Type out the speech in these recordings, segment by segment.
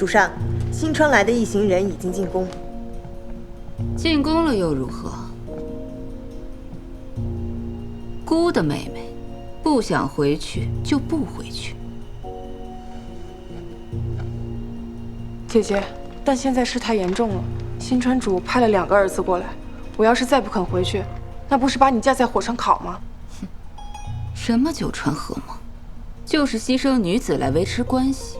主上，新川来的一行人已经进宫。进宫了又如何？姑的妹妹，不想回去就不回去。姐姐，但现在事态严重了，新川主派了2个儿子过来，我要是再不肯回去，那不是把你架在火上烤吗？哼，什么九川和盟，就是牺牲女子来维持关系。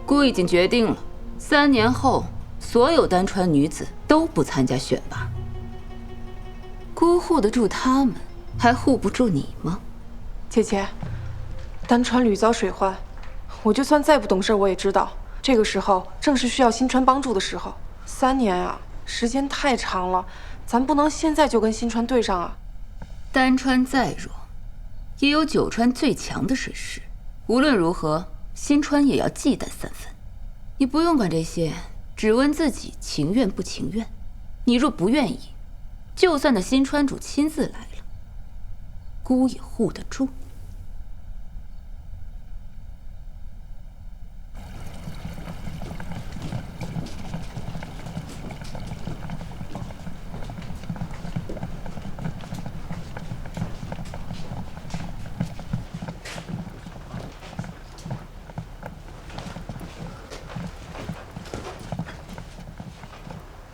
姑已经决定了，3年后所有丹川女子都不参加选拔。姑护得住他们，还护不住你吗？姐姐，丹川屡遭水患，我就算再不懂事，我也知道。这个时候正是需要新川帮助的时候，3年啊，时间太长了，咱不能现在就跟新川对上啊。丹川再弱，也有九川最强的水师，无论如何，新川也要忌惮3分。你不用管这些，只问自己情愿不情愿。你若不愿意，就算那新川主亲自来了，姑也护得住。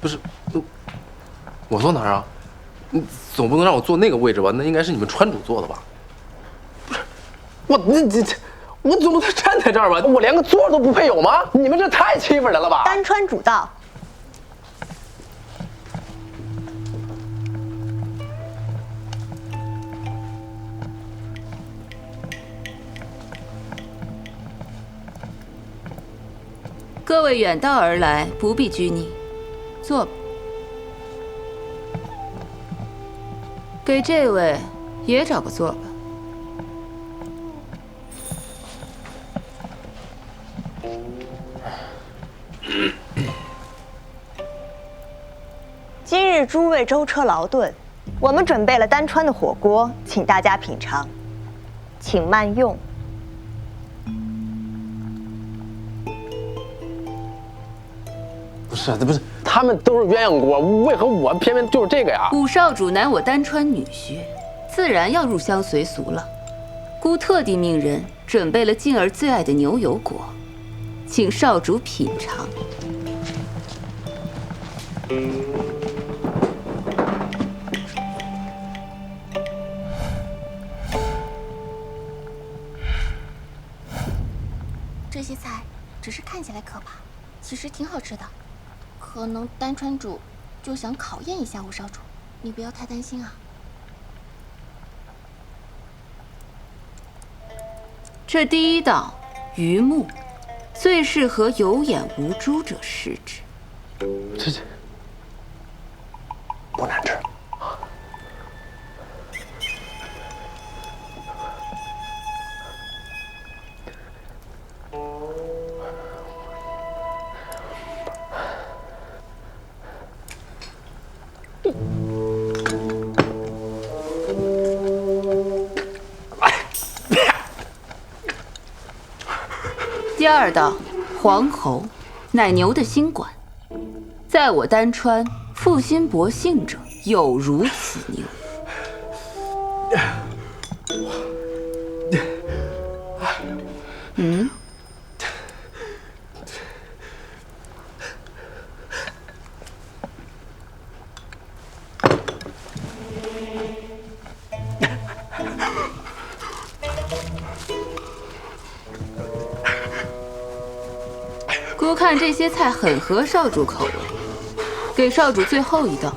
不是，我坐哪儿啊？你总不能让我坐那个位置吧？那应该是你们川主坐的吧？不是，我总不能站在这儿吧？我连个座都不配有吗？你们这太欺负人了吧？丹川主到。各位远道而来，不必拘泥，坐吧。给这位也找个座吧。今日诸位舟车劳顿，我们准备了丹川的火锅，请大家品尝，请慢用。不是，他们都是鸳鸯锅，为何我偏偏就是这个呀？五少主乃我丹川女婿，自然要入乡随俗了。姑特地命人准备了静儿最爱的牛油果，请少主品尝。这些菜只是看起来可怕，其实挺好吃的。可能丹川主就想考验一下五少主，你不要太担心啊。这第一道鱼目，最适合有眼无珠者食之。这不难吃。第二道黄喉，乃牛的心管，在我丹川，负心薄幸者有如此牛。嗯。姑看这些菜很合少主口味，给少主最后一道。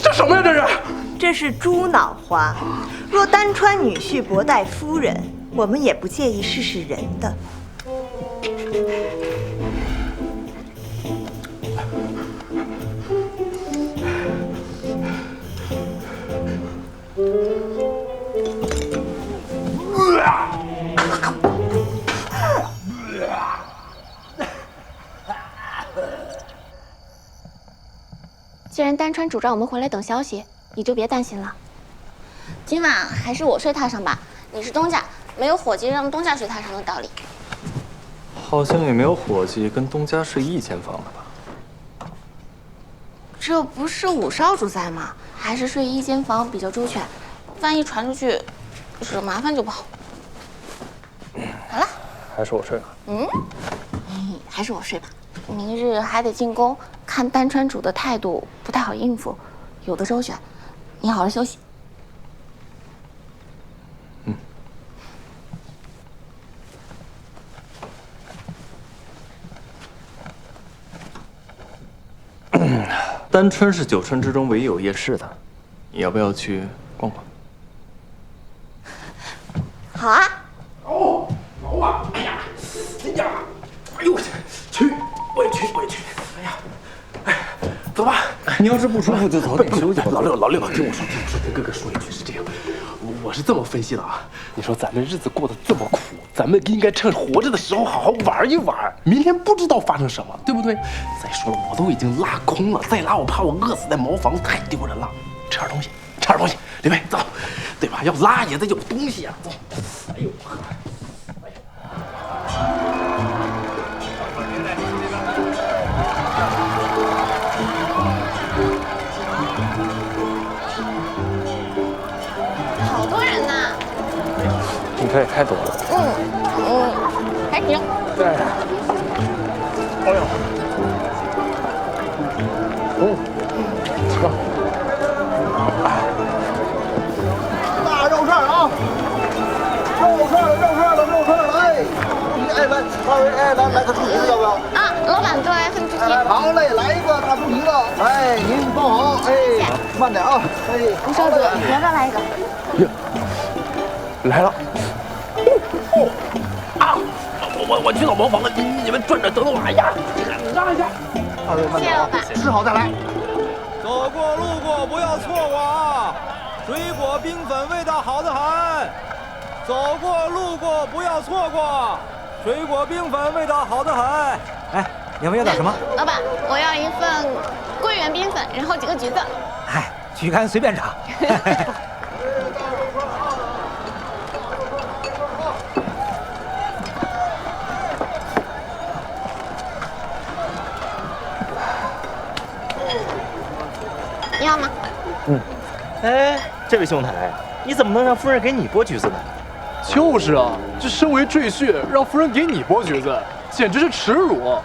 这什么呀？这是？这是猪脑花。若丹川女婿博待夫人，我们也不介意试试人的。既然丹川主让我们回来等消息，你就别担心了。今晚还是我睡榻上吧，你是东家，没有伙计让东家睡榻上的道理。好像也没有伙计跟东家睡一间房的吧？这不是五少主在吗？还是睡一间房比较周全，万一传出去，惹麻烦就不好。好了，还是我睡吧。还是我睡吧。明日还得进宫，看丹川主的态度不太好应付，有的周旋。你好好休息。丹川是九川之中唯一有夜市的，你要不要去逛逛？好啊。哦，好啊！哎呀，哎呦我去，我也去。哎呀，走吧。你要是不舒服就早点休息吧。老六，听我说，跟哥哥说一句是这样，我是这么分析的啊。你说咱们日子过得这么苦，咱们应该趁活着的时候好好玩一玩，明天不知道发生什么，对不对？再说了，我都已经拉空了，再拉我怕我饿死在茅房，太丢人了。吃点东西，李贝走，对吧？要拉也得有东西啊，走。哎呦，好多人呢。你可也太多了。还行。对。哎呦。大肉串啊！肉串了！来个猪蹄子要不要？啊，老板最爱恨猪蹄。好嘞，来一个大猪蹄子。哎，您放好，慢点啊。吴少主，你要不要来一个？来了。我去到茅房了，你们转转等等我。哎呀，让一下。谢谢老板。吃好再来。走过路过不要错过啊！水果冰粉味道好得很。走过路过不要错过，水果冰粉味道好得很。哎，你们要点什么？老板，我要一份桂圆冰粉，然后几个橘子。哎，橘干随便尝。你要吗？哎，这位兄台，你怎么能让夫人给你剥橘子呢？就是啊，这身为赘婿，让夫人给你剥橘子，简直是耻辱。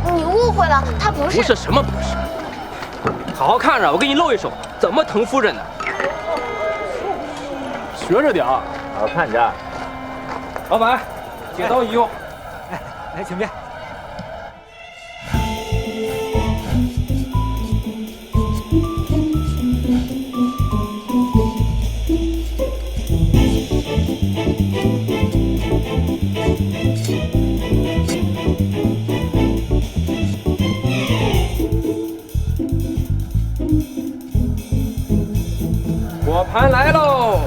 你误会了，他不是。不是什么不是？好好看着，我给你露一手，怎么疼夫人呢？学着点儿，好好看着。老板，剪刀已用。来，请便。果盘来喽！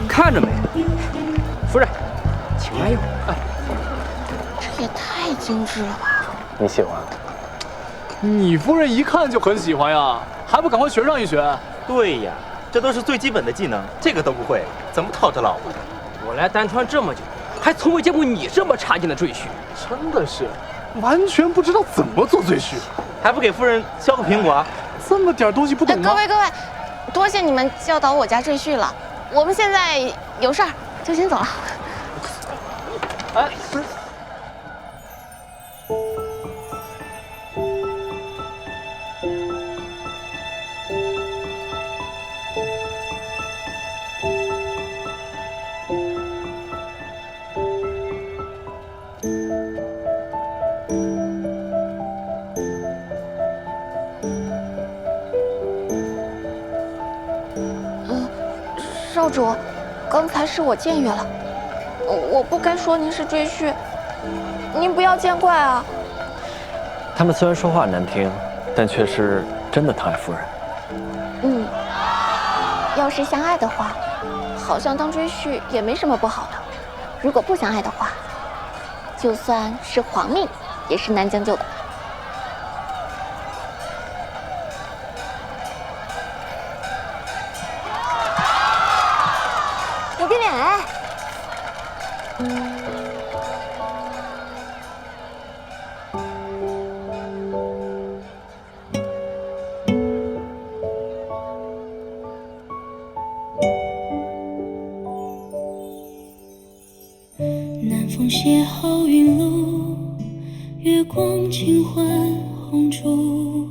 看着没，夫人，请慢用。这也太精致了吧！你喜欢？你夫人一看就很喜欢呀，还不赶快学上一学？对呀，这都是最基本的技能，这个都不会，怎么讨着老婆？我来丹川这么久，还从未见过你这么差劲的赘婿。真的是，完全不知道怎么做赘婿，还不给夫人削个苹果啊？这么点东西不懂吗？各位，多谢你们教导我家赘婿了。我们现在有事儿，就先走了。哎，不是。少主，刚才是我僭越了，我不该说您是赘婿，您不要见怪啊。他们虽然说话难听，但却是真的疼爱夫人。要是相爱的话，好像当赘婿也没什么不好的。如果不相爱的话，就算是黄命，也是难将就的。有变脸哎！南风邂逅云露，月光轻唤红烛。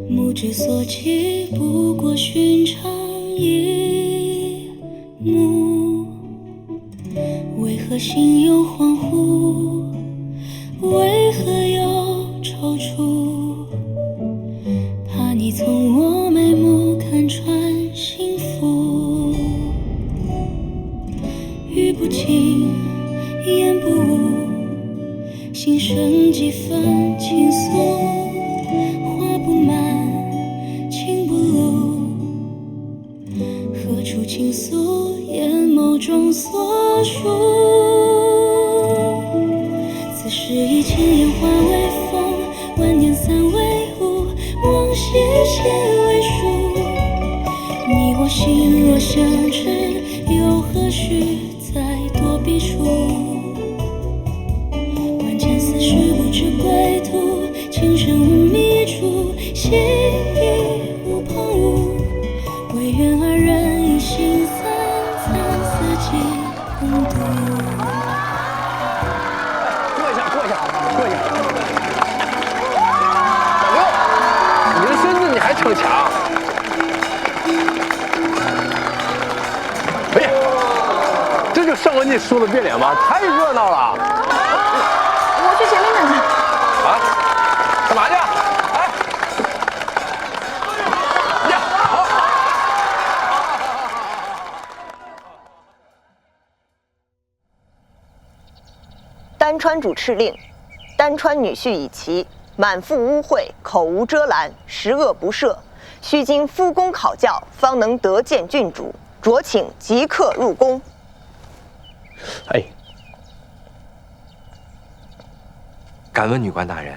目之所及，不过寻常一幕。为何心有恍惚？为何又踌躇？怕你从我眉目看穿幸福。语不尽，言不无，心生几分情愫。话不满，情不露，何处倾诉？眼眸中所述。此时已千年化为风，万年散为雾，往昔写为书。你我心若相知，又何须再多笔触？万千思绪不知归途，情深无觅处，心意无旁骛。唯愿二人一心散，残四季共度。过一下，过一下，过一下。小刘，你的身子你还逞强？哎呀，这就上文你说的变脸吗？太热闹了。我去前面看看。啊？干嘛去？哎，呀，好。丹川主敕令：丹川女婿以其满腹污秽，口无遮拦，十恶不赦，须经夫公考教，方能得见郡主。酌请即刻入宫。哎，敢问女官大人，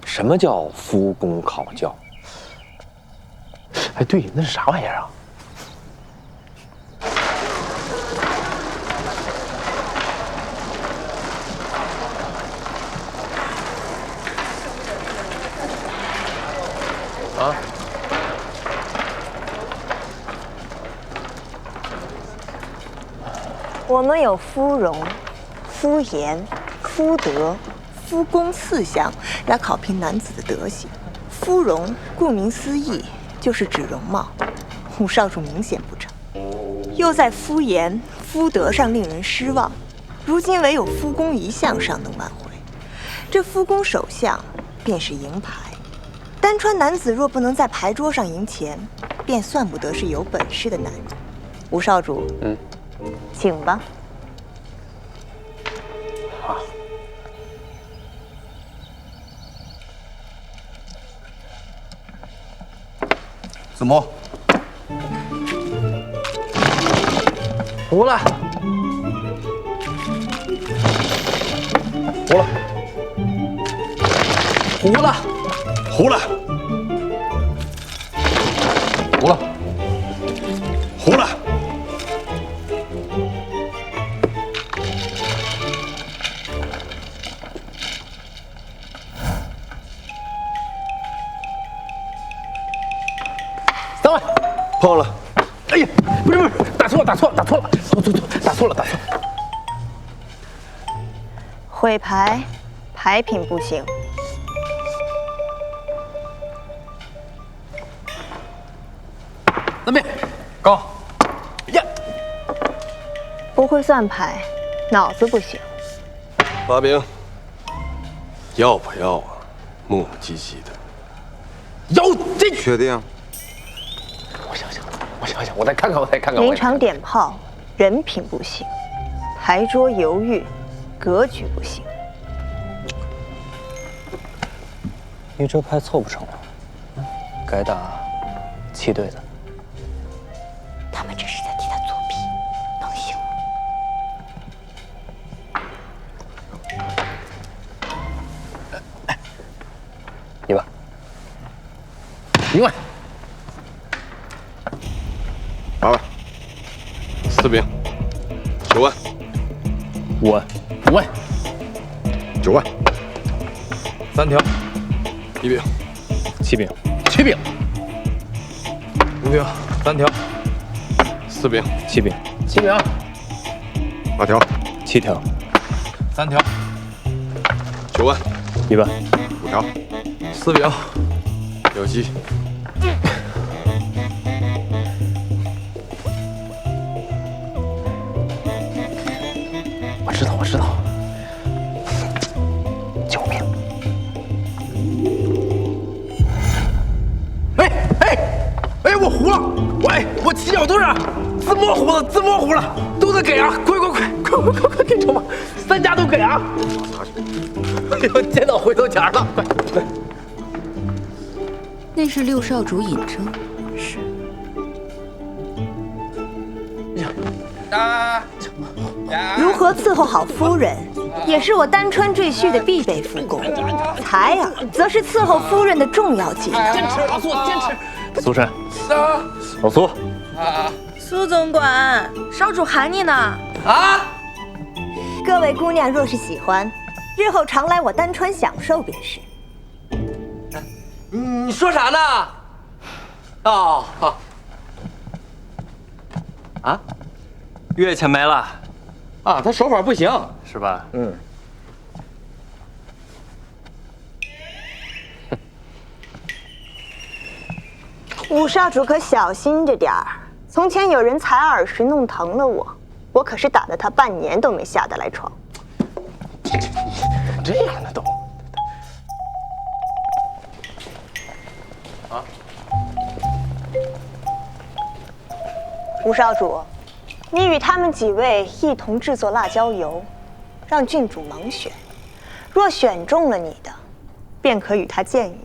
什么叫夫公考教？哎，对，那是啥玩意儿啊？啊？我们有夫容、夫言、夫德、夫公四项来考评男子的德行。夫容顾名思义就是指容貌，吴少主明显不成，又在夫言、夫德上令人失望。如今唯有夫公一项尚能挽回，这夫公首项便是赢牌。丹川男子若不能在牌桌上赢钱，便算不得是有本事的男人。吴少主，请吧。好。子墨，糊了，糊了，糊了，糊了，糊了，糊了。等会，碰了。哎呀，不是，打错了，打错了，打错了。毁牌，牌品不行。南边，高，呀，不会算牌，脑子不行。发兵，要不要啊？磨磨唧唧的。要这确定？我想想，我再看看。临场点炮，人品不行；牌桌犹豫，格局不行。你这牌凑不成了，该打7对的。他们这是在替他做明白。8万，4饼，9万，5万，5万，9万，3条，1饼，7饼，7饼，5饼，3条，4饼，7饼，7饼，8条，7条，3条，9万，1万，5条，4饼，67。我知道，救命！哎，我糊了！我起脚多少？自摸糊了，都得给啊！快给筹码，3家都给啊！哎呦，见到回头钱了，快！那是六少主尹征，是。如何伺候好夫人，也是我丹川赘婿的必备夫功。才儿则是伺候夫人的重要技能。坚持，老苏，坚持。苏珊，老苏，苏总管，少主喊你呢。啊！各位姑娘若是喜欢，日后常来我丹川享受便是。你说啥呢？哦，好。啊？月钱没了。啊，他手法不行，是吧？嗯。五少主可小心着点儿。从前有人采耳时弄疼了我可是打了他半年都没下得来床。这样的都。啊？吴少主，你与他们几位一同制作辣椒油，让郡主盲选，若选中了你的，便可与他见一面。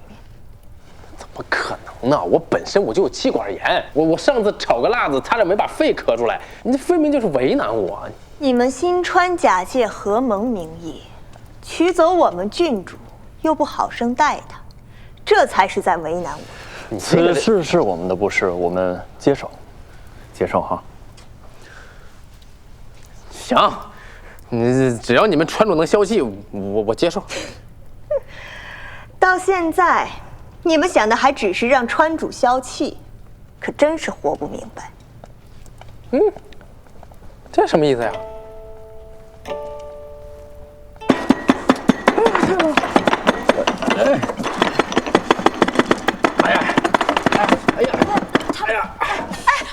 怎么可能呢？我本身就有气管炎，我上次炒个辣子，差点没把肺咳出来，你这分明就是为难我。你们新川假借合盟名义，取走我们郡主，又不好生待她，这才是在为难我。此事是我们的不是，我们接受。接受哈。行，只要你们川主能消气，我接受。到现在，你们想的还只是让川主消气，可真是活不明白。这什么意思呀？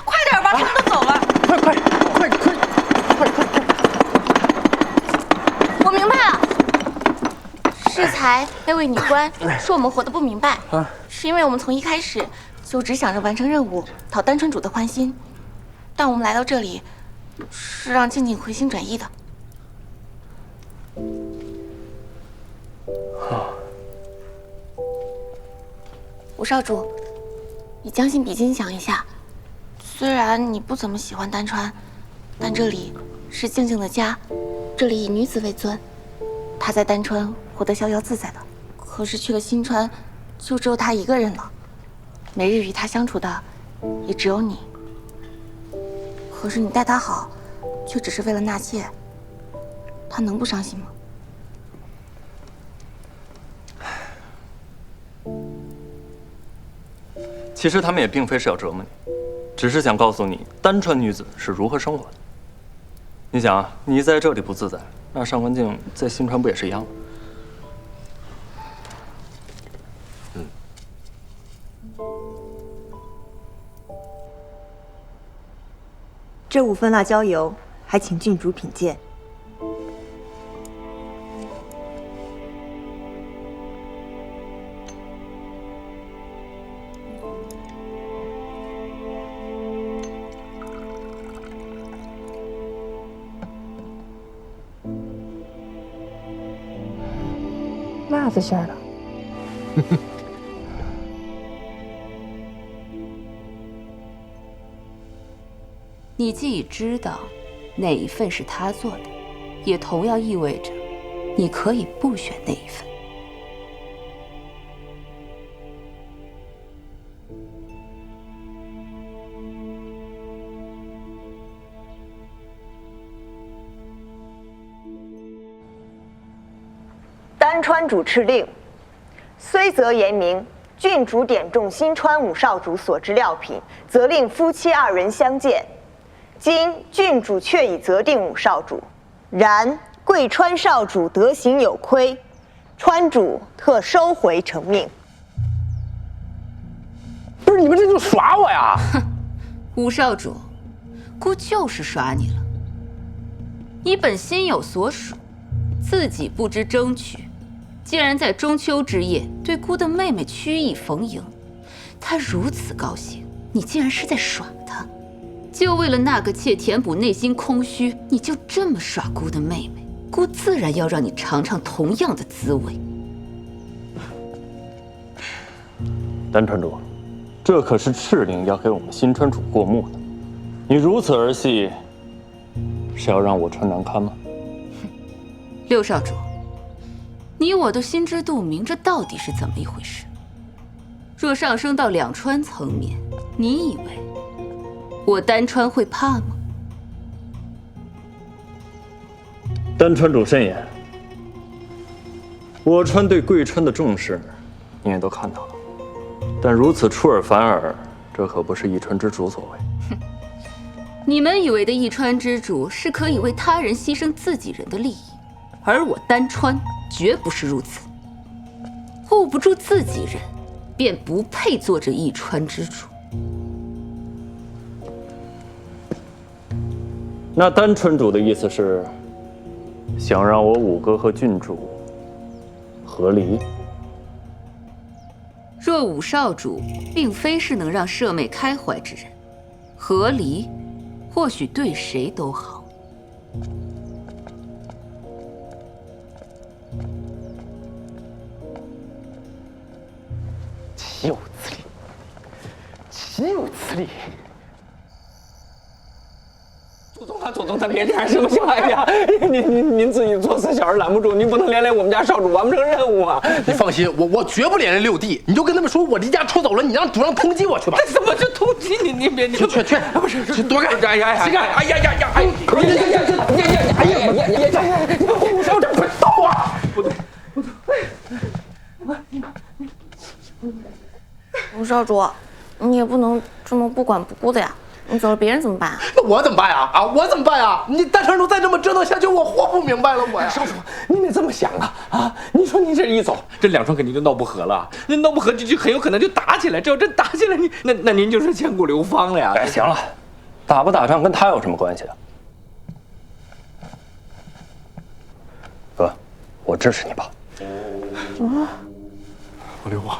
快点吧，他们都走了。快！我明白了，适才那位女官说我们活得不明白，是因为我们从一开始就只想着完成任务，讨丹川主的欢心。但我们来到这里，是让静静回心转意的。吴少主，你将心比心想一下，虽然你不怎么喜欢丹川，但这里是静静的家，这里以女子为尊，她在丹川活得逍遥自在的。可是去了新川，就只有她一个人了，每日与她相处的也只有你。可是你待她好，却只是为了纳妾，她能不伤心吗？其实他们也并非是要折磨你，只是想告诉你丹川女子是如何生活的。你想啊，你在这里不自在，那上官静在新川不也是一样吗？这5份辣椒油，还请郡主品鉴。辣子馅的。你既已知道哪一份是他做的，也同样意味着你可以不选那一份。丹川主敕令，虽则严明，郡主点中新川五少主所之料品，责令夫妻2人相见。今郡主却已责定五少主，然贵川少主德行有亏，川主特收回成命。不是你们这就耍我呀！哼，五少主，姑就是耍你了。你本心有所属，自己不知争取，竟然在中秋之夜对姑的妹妹曲意逢迎，她如此高兴，你竟然是在耍她。就为了那个妾填补内心空虚，你就这么耍姑的妹妹，姑自然要让你尝尝同样的滋味。丹川主，这可是敕令要给我们新川主过目的，你如此儿戏，是要让我川难堪吗？六少主，你我都心知肚明，这到底是怎么一回事？若上升到两川层面，你以为我丹川会怕吗？丹川主慎言，我川对贵川的重视，你也都看到了。但如此出尔反尔，这可不是一川之主所为。哼，你们以为的一川之主是可以为他人牺牲自己人的利益，而我丹川绝不是如此。护不住自己人，便不配做这一川之主。那丹川主的意思是，想让我五哥和郡主和离？若五少主并非是能让舍妹开怀之人，和离或许对谁都好。岂有此理！岂有此理！左宗棠，别这样行不行？哎呀，您自己做事小人拦不住，您不能连累我们家少主完不成任务啊！你放心，我绝不连累六弟，你就跟他们说我离家出走了，你让主上通缉我去吧。怎么就通缉你？你别去，不是去躲开！哎呀，谁干？哎呀！五少主快走啊！不对，五少主，你也不能这么不管不顾的呀。你走了，别人怎么办啊？那我怎么办呀？我怎么办呀？你丹川主再这么折腾下去，我活不明白了，我呀！少主，你得这么想啊！你说你这一走，这两川肯定就闹不和了，那闹不和就很有可能就打起来。只要真打起来，那您就是千古流芳了呀！哎，行了，打不打仗跟他有什么关系啊？哥，我支持你吧。我刘华，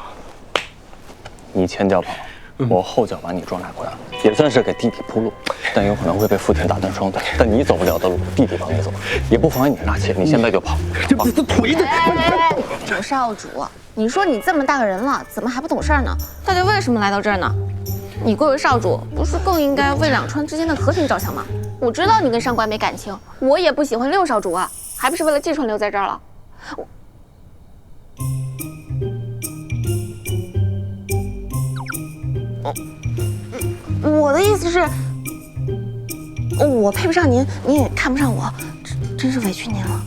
你前脚跑。我后脚把你撞下过来，也算是给弟弟铺路，但有可能会被父亲打断双腿。但你走不了的路，弟弟帮你走，也不妨碍你纳妾。你现在就跑，这腿的！五少主，你说你这么大个人了，怎么还不懂事呢？到底为什么来到这儿呢？你贵为少主，不是更应该为两川之间的和平着想吗？我知道你跟上官没感情，我也不喜欢六少主啊，还不是为了季川留在这儿了。我的意思是，我配不上您，您也看不上我，真是委屈您了。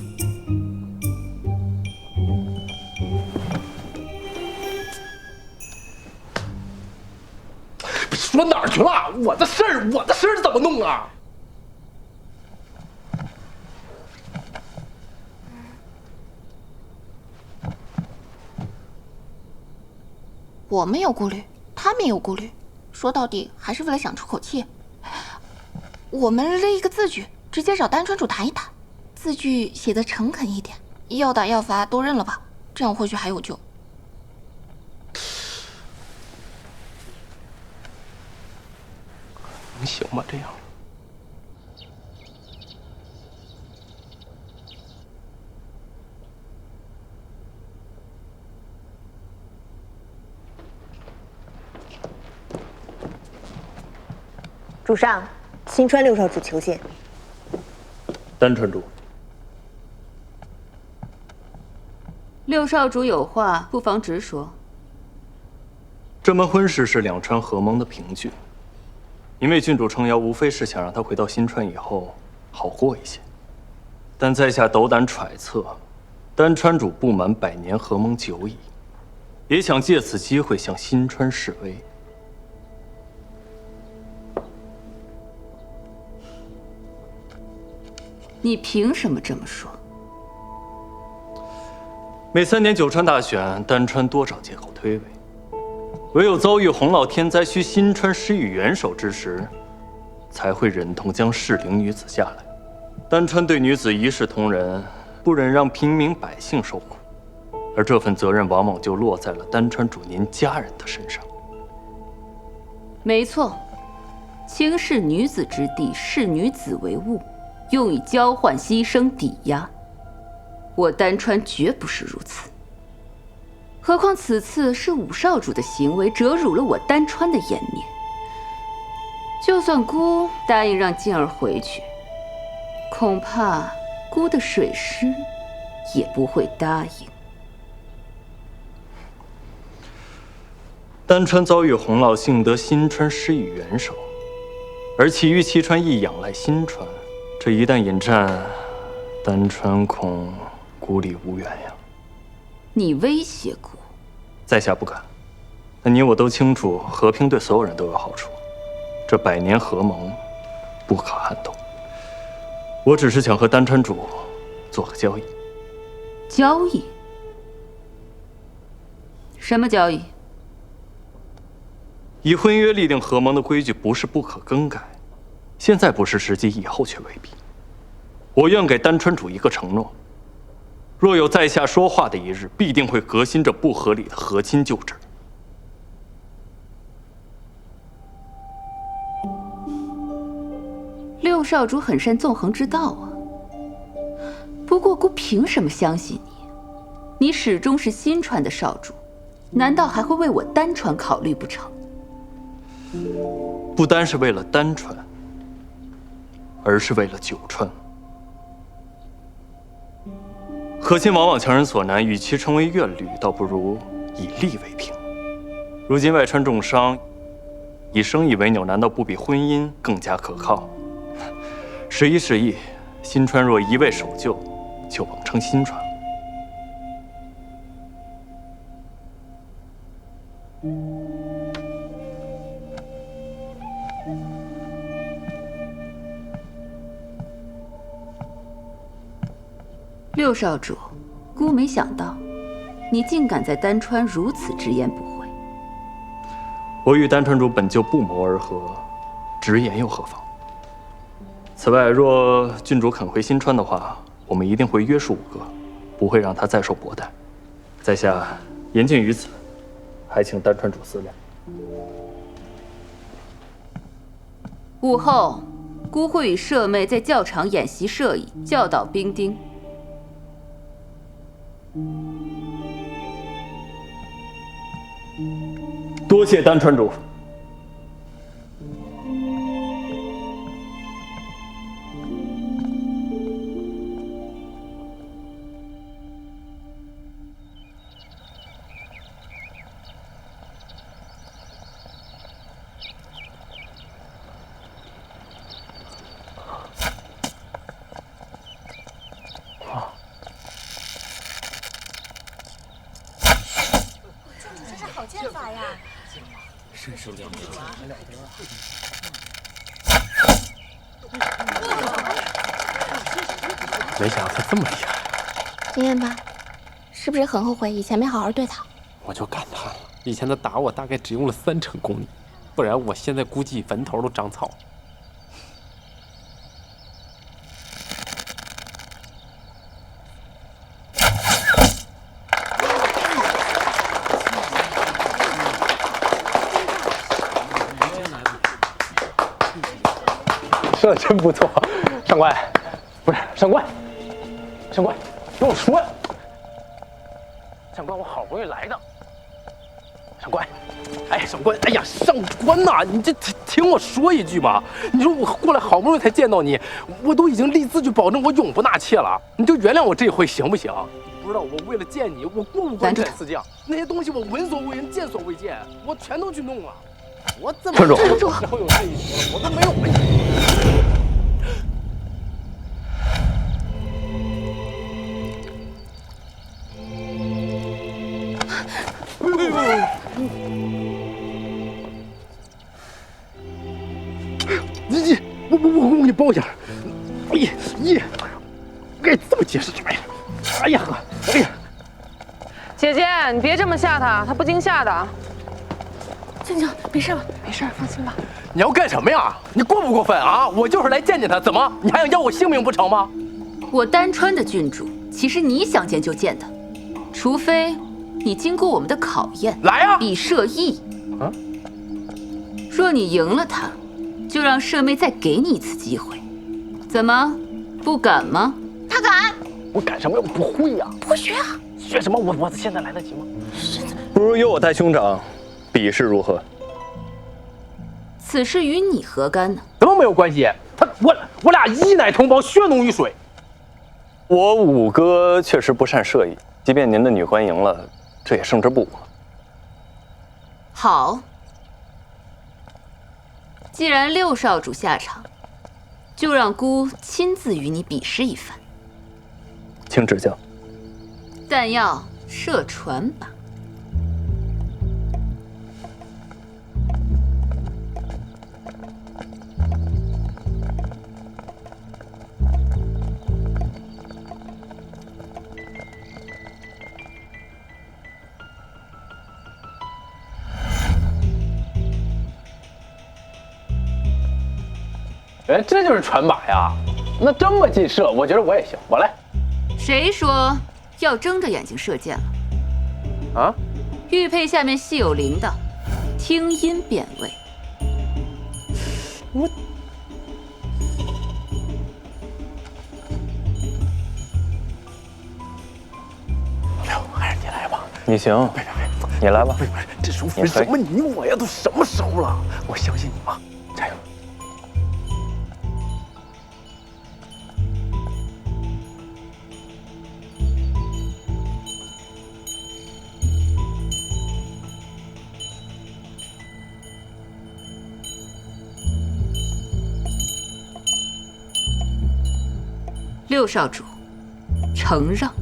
说哪儿去了？我的事儿怎么弄啊？我们有顾虑，他们有顾虑。说到底还是为了想出口气。我们列一个字据，直接找丹川主谈一谈，字据写的诚恳一点，要打要罚都认了吧，这样或许还有救。能行吗？这样？主上，新川六少主求见。丹川主，六少主有话，不妨直说。这门婚事是两川合盟的凭据，因为郡主撑腰，无非是想让他回到新川以后好过一些。但在下斗胆揣测，丹川主不满100年合盟久矣，也想借此机会向新川示威。你凭什么这么说？每3年九川大选，丹川多找借口推诿，唯有遭遇洪涝天灾，需新川施予援手之时，才会忍痛将适龄女子下来。丹川对女子一视同仁，不忍让平民百姓受苦，而这份责任往往就落在了丹川主您家人的身上。没错，轻视女子之地，视女子为物，用以交换、牺牲、抵押。我丹川绝不是如此。何况此次是武少主的行为折辱了我丹川的颜面。就算姑答应让静儿回去，恐怕姑的水师也不会答应。丹川遭遇洪涝，幸得新川施予援手，而其余7川亦仰赖新川。这一旦引战，丹川恐孤立无援呀。你威胁姑？在下不敢。但你我都清楚，和平对所有人都有好处。这100年合盟，不可撼动。我只是想和丹川主做个交易。交易？什么交易？以婚约立定合盟的规矩不是不可更改，现在不是时机，以后却未必。我愿给丹川主一个承诺：若有在下说话的一日，必定会革新这不合理的和亲旧制。六少主很善纵横之道啊。不过姑凭什么相信你？你始终是新川的少主，难道还会为我丹川考虑不成？不单是为了丹川，而是为了九川。和亲往往强人所难，与其成为怨侣，倒不如以利为凭。如今外川重伤，以生意为纽，难道不比婚姻更加可靠？时移时易，新川若一味守旧，就枉称新川。六少主，姑没想到，你竟敢在丹川如此直言不讳。我与丹川主本就不谋而合，直言又何妨？此外，若郡主肯回新川的话，我们一定会约束五哥，不会让他再受薄待。在下言尽于此，还请丹川主思量。午后，姑会与舍妹在教场演习射艺，教导兵丁。多谢丹川主。真是两个。没想到他这么厉害。林彦吧，是不是很后悔以前没好好对他？我就感叹了，以前他打我大概只用了3成功力，不然我现在估计坟头都长草。射真不错，上官，不是上官，上官，听我说呀，上官，我好不容易来的，上官，哎，上官，哎呀，上官呐，你这听我说一句吧，你说我过来好不容易才见到你，我都已经立字据保证我永不纳妾了，你就原谅我这回行不行？不知道我为了见你，我过不过这4将，那些东西我闻所未闻，见所未见，我全都去弄了。我怎么知道有这一说？我都没有。我给你包一下。该这么结实什么呀？哎呀呵，哎呀！姐姐，你别这么吓他，他不惊吓的。静静，没事吧？没事，放心吧。你要干什么呀？你过不过分啊？我就是来见见他，怎么？你还想要我性命不成吗？我丹川的郡主，岂是你想见就见的？除非你经过我们的考验，来呀！比射艺。啊？若你赢了他，就让舍妹再给你一次机会。怎么，不敢吗？他敢。我敢什么？我不会呀。不会学啊？学什么？我现在来得及吗？不如由我带兄长，比试如何？此事与你何干呢？怎么没有关系？我俩一奶同胞，血浓于水。我五哥确实不善射艺，即便您的女官赢了，这也胜之不武。好，既然六少主下场，就让姑亲自与你比试一番。请指教。但要射船吧。哎，这就是船靶呀！那这么近射，我觉得我也行，我来。谁说要睁着眼睛射箭了？啊？玉佩下面系有铃铛，听音辨位。我还是你来吧。你行，你来吧。这舒服什么你我呀？都什么时候了？我相信你啊，加油！六少主，承让。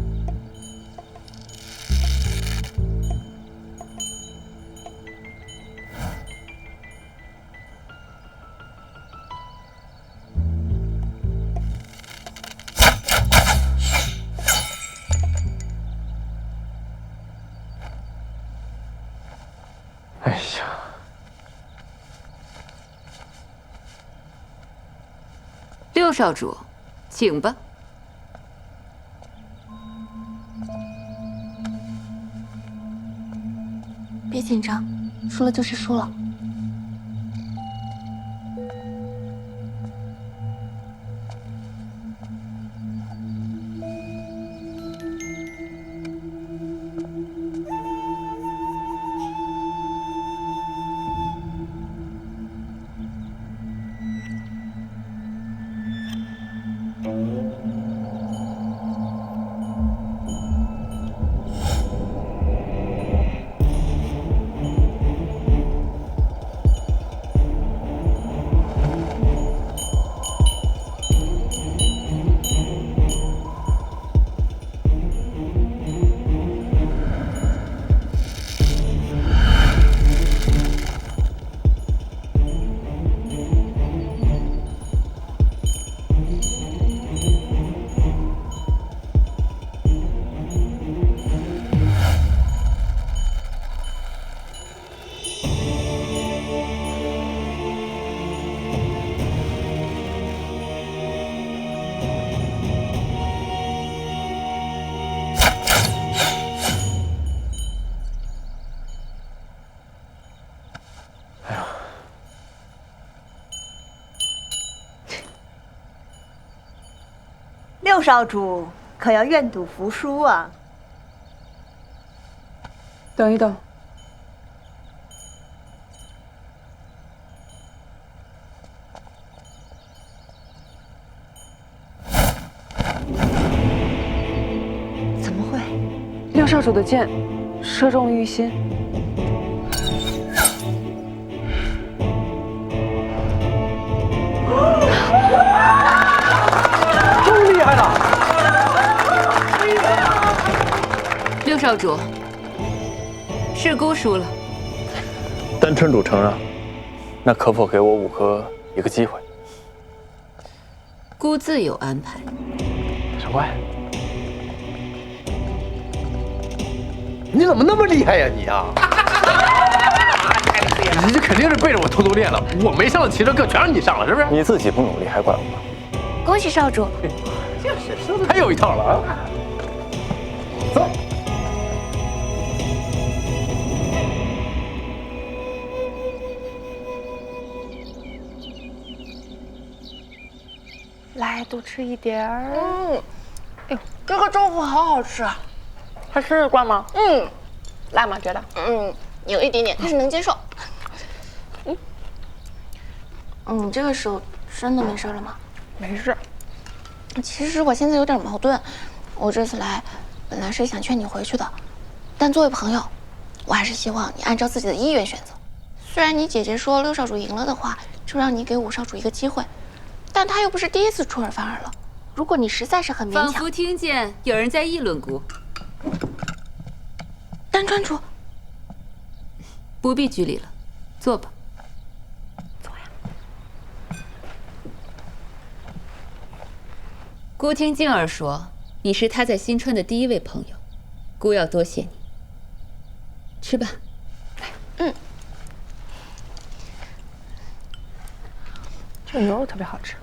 哎呀！六少主，请吧。别紧张，输了就是输了。六少主可要愿赌服输啊！等一等，怎么会？六少主的箭射中了玉心。厉害了！六少主，是姑输了，丹川主承让，那可否给我5哥一个机会？姑自有安排。上官，你怎么那么厉害呀你啊？你这肯定是背着我偷偷练了，我没上的骑射课全让你上了，是不是？你自己不努力还怪我？恭喜少主！就是说的太有一套了啊！走。来，多吃一点儿。哎呦，这个豆腐好好吃啊！还吃得惯吗？辣吗？觉得？有一点点，但是能接受。你这个手真的没事了吗？没事。其实我现在有点矛盾，我这次来本来是想劝你回去的，但作为朋友，我还是希望你按照自己的意愿选择。虽然你姐姐说6少主赢了的话，就让你给5少主一个机会，但他又不是第一次出尔反尔了。如果你实在是很勉强，仿佛听见有人在议论姑。丹川主，不必拘礼了，坐吧。坐呀。姑听静儿说，你是她在新川的第1位朋友，姑要多谢你。吃吧。这个牛肉特别好吃。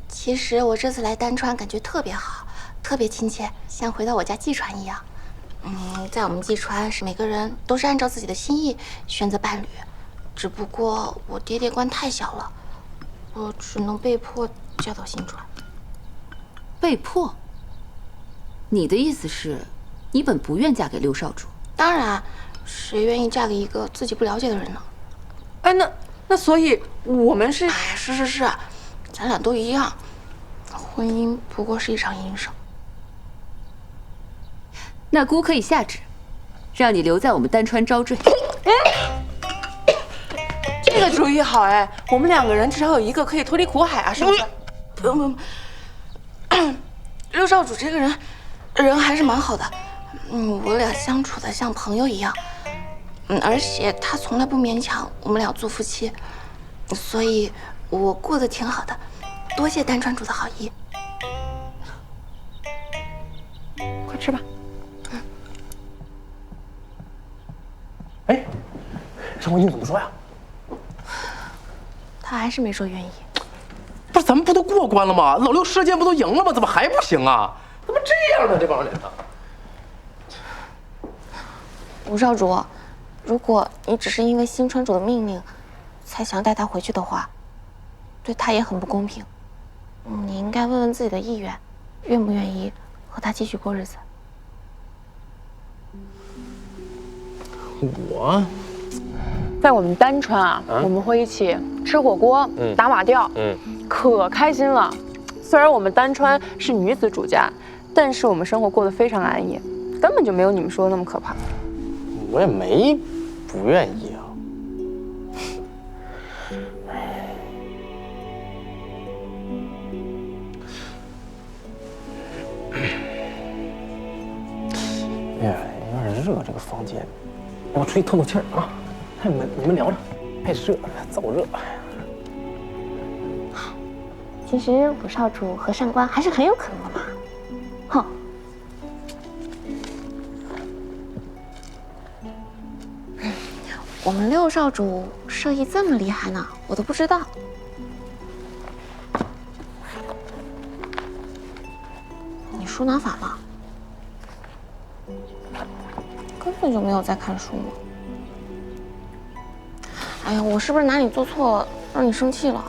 其实我这次来丹川感觉特别好，特别亲切，像回到我家季川一样。在我们季川是每个人都是按照自己的心意选择伴侣，只不过我爹爹关太小了，我只能被迫嫁到新川。被迫？你的意思是，你本不愿嫁给6少主？当然，谁愿意嫁给一个自己不了解的人呢？哎，那所以我们是……是，咱俩都一样，婚姻不过是一场营生。那姑可以下旨，让你留在我们丹川招赘。这个主意好哎，我们2个人至少有一个可以脱离苦海啊，是不是？不，6少主这个人还是蛮好的，我俩相处的像朋友一样，而且他从来不勉强我们俩做夫妻，所以我过得挺好的，多谢丹川主的好意。快吃吧。哎，上官英怎么说呀？他还是没说愿意。不是咱们不都过关了吗？老6射箭不都赢了吗？怎么还不行啊？怎么这样呢？这帮人呢5少主，如果你只是因为新川主的命令才想带他回去的话，对他也很不公平。你应该问问自己的意愿，愿不愿意和他继续过日子。我在我们丹川啊，我们会一起吃火锅、打马吊，可开心了。虽然我们丹川是女子主家，但是我们生活过得非常安逸，根本就没有你们说的那么可怕。我也没不愿意啊。哎呀，有点热，这个房间，我出去透透气儿啊。你们聊着，太热了，燥热。其实5少主和上官还是很有可能的嘛。哼。我们6少主射艺这么厉害呢，我都不知道。你书拿反了，根本就没有在看书嘛。哎呀，我是不是哪里做错了，让你生气了？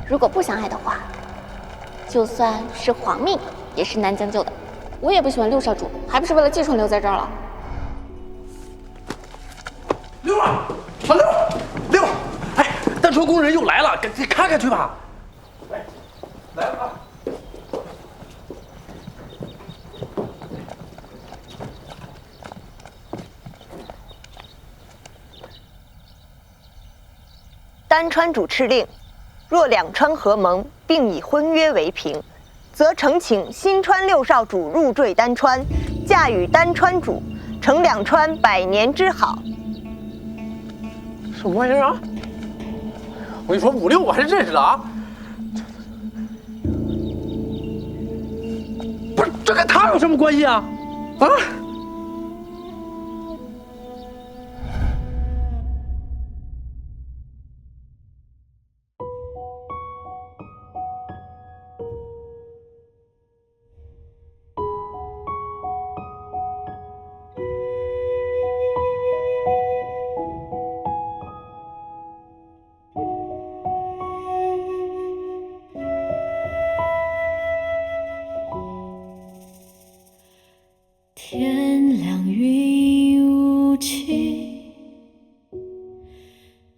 如果不相爱的话，就算是皇命也是难将就的。我也不喜欢6少主，还不是为了季川留在这儿了。6啊，老6，哎，丹川宫人又来了，赶紧看看去吧。来啊！丹川主敕令：若两川合盟，并以婚约为凭，则呈请新川6少主入赘丹川，嫁与丹川主。承两川百年之好。什么玩意儿啊？我跟你说，56我还是认识的啊。不是，这跟他有什么关系啊？啊？天亮云雾起，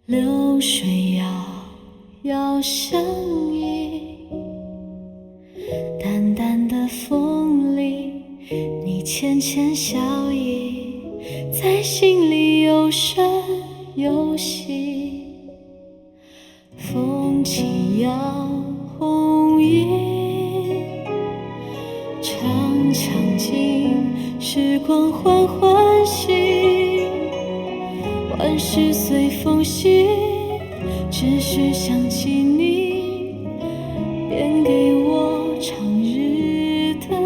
流水遥遥相依。淡淡的风里，你浅浅笑意，在心里有声有息。风起摇红叶，长枪尽，时光缓缓行。万事随风行，只需想起你，便给我长日的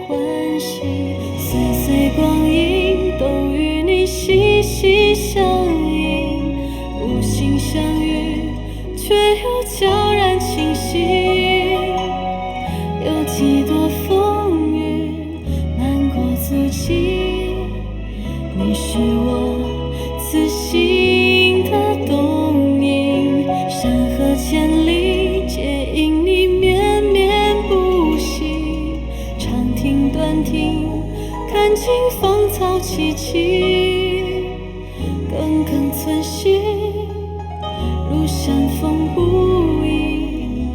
欢喜。岁岁光阴都与你息息相印，无心相遇，却又悄然清晰。有几多风雨难过足迹，你是我此心的动因。山河千里皆因你绵绵不息，长亭短亭看尽芳草萋萋，耿耿存心，如山风不移，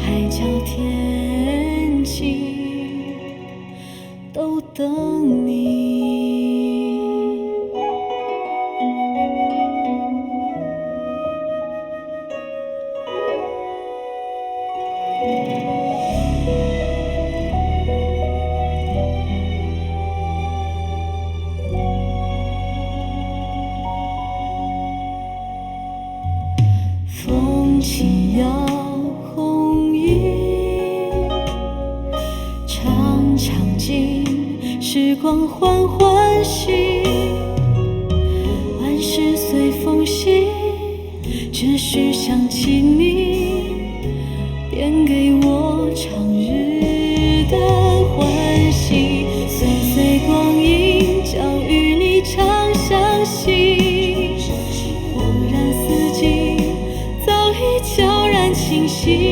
海角天晴，都等你。风起摇红衣，长枪尽，时光缓缓行。万事随风行，只需想起你，便给我长日的欢喜。岁岁光阴将与你长相惜，恍然四季早已悄然清晰。